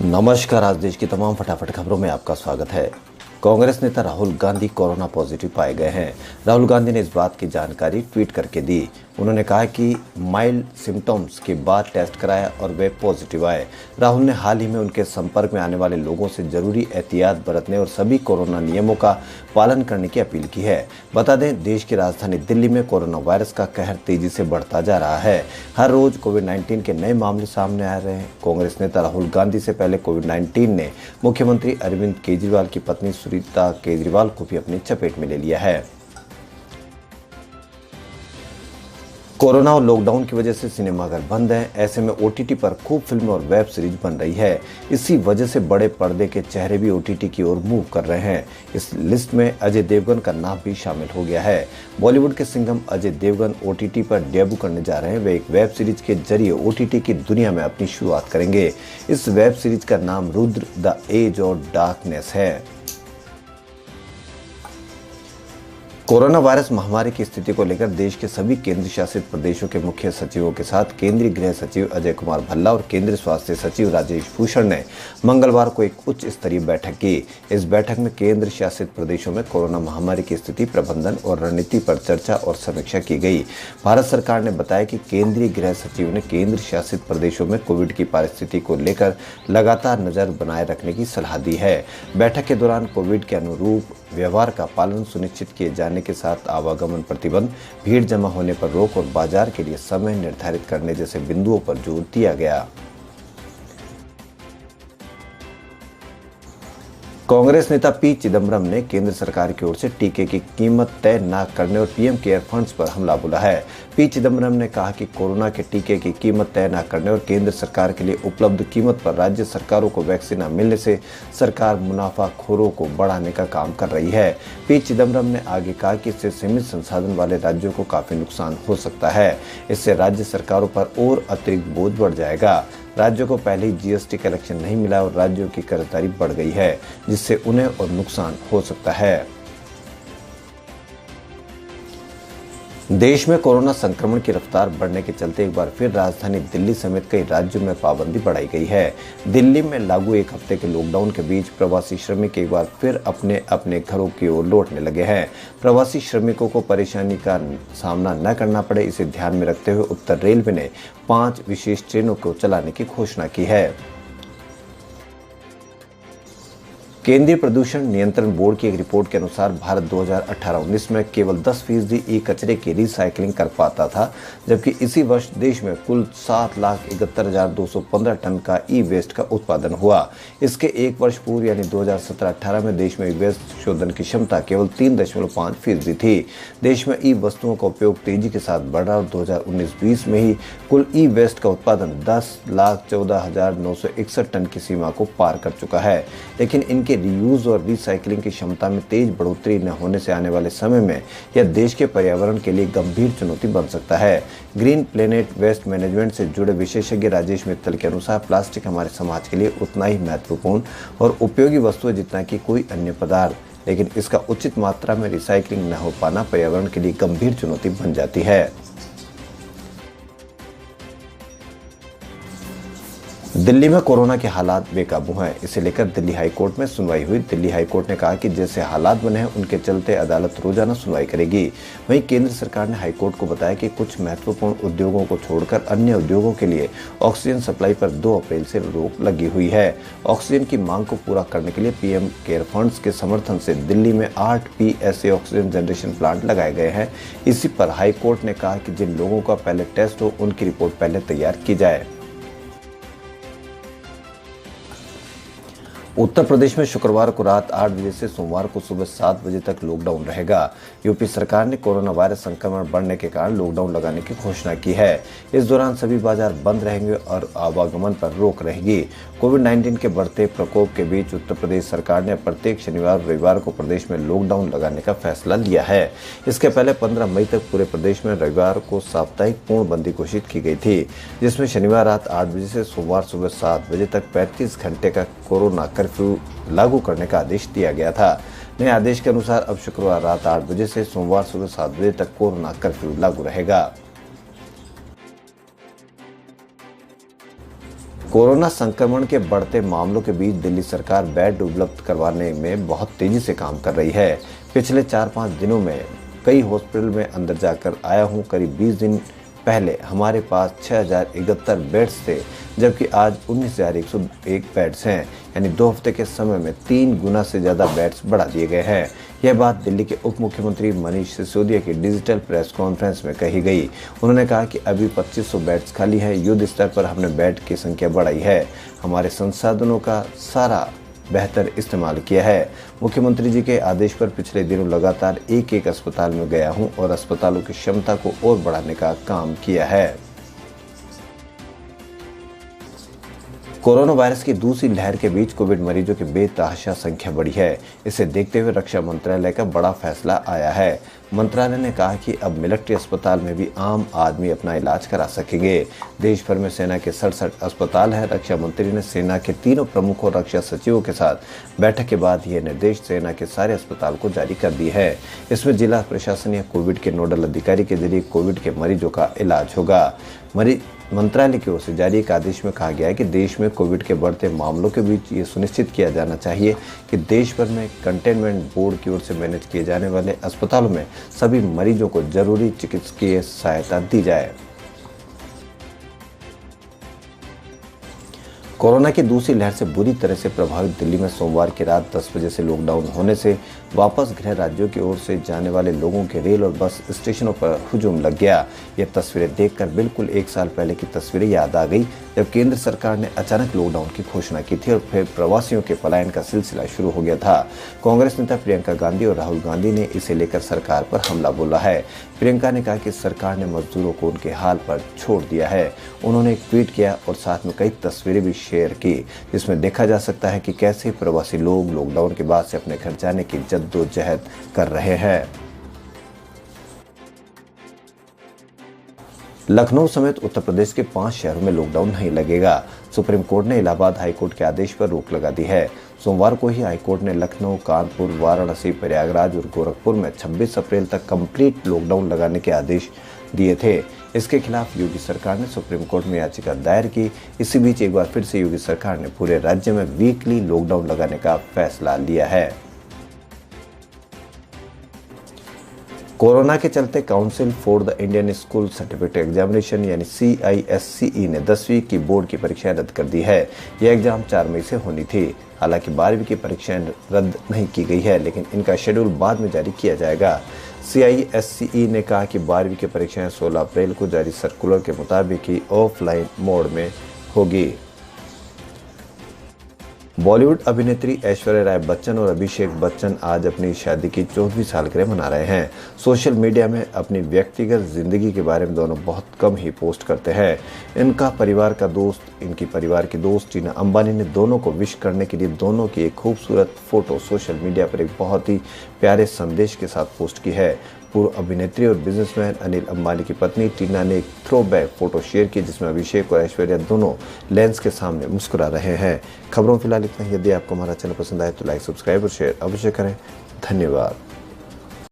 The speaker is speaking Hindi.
नमस्कार। आज देश की तमाम फटाफट खबरों में आपका स्वागत है। कांग्रेस नेता राहुल गांधी कोरोना पॉजिटिव पाए गए हैं। राहुल गांधी ने इस बात की जानकारी ट्वीट करके दी। उन्होंने कहा कि माइल्ड सिम्टम्स के बाद टेस्ट कराया और वे पॉजिटिव आए। राहुल ने हाल ही में उनके संपर्क में आने वाले लोगों से जरूरी एहतियात बरतने और सभी कोरोना नियमों का पालन करने की अपील की है। बता दें, देश की राजधानी दिल्ली में कोरोना वायरस का कहर तेजी से बढ़ता जा रहा है। हर रोज कोविड-19 के नए मामले सामने आ रहे हैं। कांग्रेस नेता राहुल गांधी से पहले कोविड-19 ने मुख्यमंत्री अरविंद केजरीवाल की पत्नी सुनीता केजरीवाल को भी अपनी चपेट में ले लिया है। कोरोना और लॉकडाउन की वजह से सिनेमाघर बंद हैं। ऐसे में ओटीटी पर खूब फिल्में और वेब सीरीज बन रही है। इसी वजह से बड़े पर्दे के चेहरे भी ओटीटी की ओर मूव कर रहे हैं। इस लिस्ट में अजय देवगन का नाम भी शामिल हो गया है। बॉलीवुड के सिंघम अजय देवगन ओटीटी पर डेब्यू करने जा रहे हैं। वे एक वेब सीरीज के जरिए ओटीटी की दुनिया में अपनी शुरुआत करेंगे। इस वेब सीरीज का नाम Rudra the age of darkness है। कोरोना वायरस महामारी की स्थिति को लेकर देश के सभी केंद्र शासित प्रदेशों के मुख्य सचिवों के साथ केंद्रीय गृह सचिव अजय कुमार भल्ला और केंद्रीय स्वास्थ्य सचिव राजेश भूषण ने मंगलवार को एक उच्च स्तरीय बैठक की। इस बैठक में केंद्र शासित प्रदेशों में कोरोना महामारी की स्थिति, प्रबंधन और रणनीति पर चर्चा और समीक्षा की गई। भारत सरकार ने बताया कि केंद्रीय गृह सचिव ने केंद्र शासित प्रदेशों में कोविड की परिस्थिति को लेकर लगातार नजर बनाए रखने की सलाह दी है। बैठक के दौरान कोविड के अनुरूप व्यवहार का पालन सुनिश्चित किए जाने के साथ आवागमन प्रतिबंध, भीड़ जमा होने पर रोक और बाजार के लिए समय निर्धारित करने जैसे बिंदुओं पर जोर दिया गया। कांग्रेस नेता पी चिदम्बरम ने केंद्र सरकार की ओर से टीके की कीमत तय न करने और पीएम केयर फंड्स पर हमला बोला है। पी चिदम्बरम ने कहा कि कोरोना के टीके की कीमत तय न करने और केंद्र सरकार के लिए उपलब्ध कीमत पर राज्य सरकारों को वैक्सीन न मिलने से सरकार मुनाफाखोरों को बढ़ाने का काम कर रही है। पी चिदम्बरम ने आगे कहा कि इससे सीमित संसाधन वाले राज्यों को काफी नुकसान हो सकता है। इससे राज्य सरकारों पर और अतिरिक्त बोझ बढ़ जाएगा। राज्यों को पहले ही जीएसटी कलेक्शन नहीं मिला और राज्यों की कर्जदारी बढ़ गई है, जिससे उन्हें और नुकसान हो सकता है। देश में कोरोना संक्रमण की रफ्तार बढ़ने के चलते एक बार फिर राजधानी दिल्ली समेत कई राज्यों में पाबंदी बढ़ाई गई है। दिल्ली में लागू एक हफ्ते के लॉकडाउन के बीच प्रवासी श्रमिक एक बार फिर अपने अपने घरों की ओर लौटने लगे हैं। प्रवासी श्रमिकों को परेशानी का सामना न करना पड़े, इसे ध्यान में रखते हुए उत्तर रेलवे ने 5 विशेष ट्रेनों को चलाने की घोषणा की है। केंद्रीय प्रदूषण नियंत्रण बोर्ड की एक रिपोर्ट के अनुसार भारत 2018-19 में केवल 10% ई कचरे की रिसाइकलिंग कर पाता था, जबकि इसी वर्ष देश में कुल 7,71,215 टन का ई वेस्ट का उत्पादन हुआ। इसके एक वर्ष पूर्व यानी 2017-18 में देश में ई वेस्ट शोधन की क्षमता केवल 3.5% थी। देश में ई वस्तुओं का उपयोग तेजी के साथ बढ़ा और 2019-20 में ही कुल ई वेस्ट का उत्पादन 10,14,961 टन की सीमा को पार कर चुका है। लेकिन इनके रीयूज और रिसाइकलिंग की क्षमता में तेज बढ़ोतरी न होने से आने वाले समय में यह देश के पर्यावरण के लिए गंभीर चुनौती बन सकता है। ग्रीन प्लेनेट वेस्ट मैनेजमेंट से जुड़े विशेषज्ञ राजेश मित्तल के अनुसार प्लास्टिक हमारे समाज के लिए उतना ही महत्वपूर्ण और उपयोगी वस्तु है जितना कि कोई अन्य पदार्थ, लेकिन इसका उचित मात्रा में रिसाइकलिंग न हो पाना पर्यावरण के लिए गंभीर चुनौती बन जाती है। दिल्ली में कोरोना के हालात बेकाबू हैं। इसे लेकर दिल्ली हाईकोर्ट में सुनवाई हुई। दिल्ली हाईकोर्ट ने कहा कि जैसे हालात बने हैं उनके चलते अदालत रोजाना सुनवाई करेगी। वहीं केंद्र सरकार ने हाईकोर्ट को बताया कि कुछ महत्वपूर्ण उद्योगों को छोड़कर अन्य उद्योगों के लिए ऑक्सीजन सप्लाई पर 2 अप्रैल से रोक लगी हुई है। ऑक्सीजन की मांग को पूरा करने के लिए पीएम केयर फंड्स के समर्थन से दिल्ली में 8 PSA ऑक्सीजन जनरेशन प्लांट लगाए गए हैं। इसी पर हाईकोर्ट ने कहा कि जिन लोगों का पहले टेस्ट हो उनकी रिपोर्ट पहले तैयार की जाए। उत्तर प्रदेश में शुक्रवार को रात 8 बजे से सोमवार को सुबह 7 बजे तक लॉकडाउन रहेगा। यूपी सरकार ने कोरोना वायरस संक्रमण बढ़ने के कारण लॉकडाउन लगाने की घोषणा की है। इस दौरान सभी बाजार बंद रहेंगे और आवागमन पर रोक रहेगी। कोविड-19 के बढ़ते प्रकोप के बीच उत्तर प्रदेश सरकार ने प्रत्येक शनिवार और रविवार को प्रदेश में लॉकडाउन लगाने का फैसला लिया है। इसके पहले 15 मई तक पूरे प्रदेश में रविवार को साप्ताहिक पूर्णबंदी घोषित की गई थी, जिसमें शनिवार रात 8 बजे से सोमवार सुबह 7 बजे तक 35 घंटे का कोरोना कर्फ्यू लागू करने का आदेश दिया गया था। नए आदेश के अनुसार अब शुक्रवार रात 8 बजे से सोमवार सुबह 7 बजे तक कोरोना कर्फ्यू लागू रहेगा। कोरोना संक्रमण के बढ़ते मामलों के बीच दिल्ली सरकार बेड उपलब्ध करवाने में बहुत तेजी से काम कर रही है। पिछले 4-5 दिनों में कई हॉस्पिटल में अंदर जाकर आया हूं। करीब 20 दिन पहले हमारे पास 6071 बेड्स थे, जबकि आज 19,101 बेड्स हैं। यानी 2 हफ्ते के समय में 3 गुना से ज़्यादा बेड्स बढ़ा दिए गए हैं। यह बात दिल्ली के उप मुख्यमंत्री मनीष सिसोदिया की डिजिटल प्रेस कॉन्फ्रेंस में कही गई। उन्होंने कहा कि अभी 2500 बेड्स खाली है। युद्ध स्तर पर हमने बेड की संख्या बढ़ाई है। हमारे संसाधनों का सारा बेहतर इस्तेमाल किया है। मुख्यमंत्री जी के आदेश पर पिछले दिनों लगातार एक अस्पताल में गया हूं और अस्पतालों की क्षमता को और बढ़ाने का काम किया है। कोरोना वायरस की दूसरी लहर के बीच कोविड मरीजों की बेतहाशा संख्या बढ़ी है। इसे देखते हुए रक्षा मंत्रालय का बड़ा फैसला आया है। मंत्रालय ने कहा कि अब मिलिट्री अस्पताल में भी आम आदमी अपना इलाज करा सकेंगे। देश भर में सेना के 67 अस्पताल हैं। रक्षा मंत्री ने सेना के तीनों प्रमुखों रक्षा सचिवों के साथ बैठक के बाद ये निर्देश सेना के सारे अस्पताल को जारी कर दिए है। इसमें जिला प्रशासन या कोविड के नोडल अधिकारी के जरिए कोविड के मरीजों का इलाज होगा। मंत्रालय की ओर से जारी एक आदेश में कहा गया है कि देश में कोविड के बढ़ते मामलों के बीच ये सुनिश्चित किया जाना चाहिए कि देश भर में कंटेनमेंट बोर्ड की ओर से मैनेज किए जाने वाले अस्पतालों में सभी मरीजों को जरूरी चिकित्सकीय सहायता दी जाए। कोरोना की दूसरी लहर से बुरी तरह से प्रभावित दिल्ली में सोमवार की रात 10 बजे से लॉकडाउन होने से वापस गृह राज्यों की ओर से जाने वाले लोगों के रेल और बस स्टेशनों पर हुजूम लग गया। ये तस्वीरें देखकर बिल्कुल 1 साल पहले की तस्वीरें याद आ गई, जब केंद्र सरकार ने अचानक लॉकडाउन की घोषणा की थी और फिर प्रवासियों के पलायन का सिलसिला शुरू हो गया था। कांग्रेस नेता प्रियंका गांधी और राहुल गांधी ने इसे लेकर सरकार पर हमला बोला है। प्रियंका ने कहा कि सरकार ने मजदूरों को उनके हाल पर छोड़ दिया है। उन्होंने एक ट्वीट किया और साथ में कई तस्वीरें भी शेयर की, जिसमें देखा जा सकता है कि कैसे प्रवासी लोग लॉकडाउन के बाद से अपने घर जाने की जद्दोजहद कर रहे हैं। लखनऊ समेत उत्तर प्रदेश के 5 शहरों में लॉकडाउन नहीं लगेगा। सुप्रीम कोर्ट ने इलाहाबाद हाईकोर्ट के आदेश पर रोक लगा दी है। सोमवार को ही हाईकोर्ट ने लखनऊ, कानपुर, वाराणसी, प्रयागराज और गोरखपुर में 26 अप्रैल तक कंप्लीट लॉकडाउन लगाने के आदेश दिए थे। इसके खिलाफ योगी सरकार ने सुप्रीम कोर्ट में याचिका दायर की। इसी बीच एक बार फिर से योगी सरकार ने पूरे राज्य में वीकली लॉकडाउन लगाने का फैसला लिया है। कोरोना के चलते council for the Indian school certificate examination यानी CISCE ने 10वीं की बोर्ड की परीक्षाएं रद्द कर दी है। यह एग्जाम 4 मई से होनी थी। हालांकि 12वीं की परीक्षाएं रद्द नहीं की गई है, लेकिन इनका शेड्यूल बाद में जारी किया जाएगा। CISCE ने कहा कि 12वीं की परीक्षाएं 16 अप्रैल को जारी सर्कुलर के मुताबिक ही ऑफलाइन मोड में होगी। बॉलीवुड अभिनेत्री ऐश्वर्या राय बच्चन और अभिषेक बच्चन आज अपनी शादी की 14वीं सालगिरह मना रहे हैं। सोशल मीडिया में अपनी व्यक्तिगत जिंदगी के बारे में दोनों बहुत कम ही पोस्ट करते हैं। इनकी परिवार की दोस्त टीना अंबानी ने दोनों को विश करने के लिए दोनों की एक खूबसूरत फोटो सोशल मीडिया पर एक बहुत ही प्यारे संदेश के साथ पोस्ट की है। पूर्व अभिनेत्री और बिजनेसमैन अनिल अंबानी की पत्नी टीना ने एक थ्रोबैक फोटो शेयर की, जिसमें अभिषेक और ऐश्वर्या दोनों लेंस के सामने मुस्कुरा रहे हैं। खबरों फिलहाल इतना ही। यदि आपको हमारा चैनल पसंद आए तो लाइक, सब्सक्राइब और शेयर अवश्य करें। धन्यवाद।